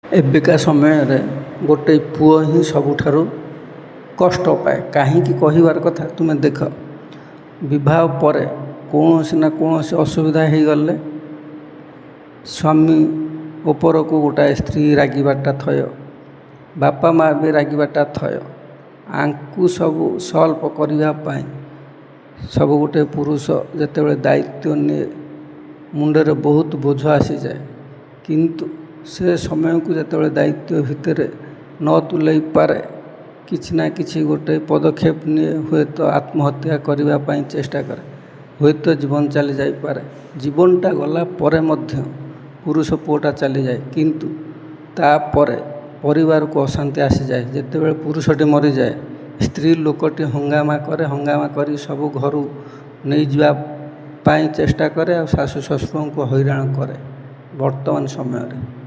एबिका समय गोटे पुओ ही सबुठारु कष्ट पाए कहीं कहबार कथा तुम्हें देख विवाह पर कौन ना कौन असुविधा हो गले स्वामी उपर को गोटाए स्त्री रागिबाटा थय बापा माँ भी रागिबाटा थय आंकु सब सल्व करने सब गोटे पुरुष जिते दायित्व निए मुंडे बहुत बोझ आसी जाए किंतु से समय को जिते दायित्व भितर न तुलाई पारे किछि ना किछि गोटे पदक्षेप निए हुए तो आत्महत्या करने चेष्टा करे हुए तो जीवन चली जाए जीवनटा गला परे मध्य पुरुष पुओटा चली जाए किंतु तापर परिवार को अशांति आसी जाए जिते पुरुषटी मरी जाए स्त्री लोकटी हंगामा कर सब घर नहीं जावाई चेष्टा करे और शाशु शशुर को हैरान करे वर्तमान समय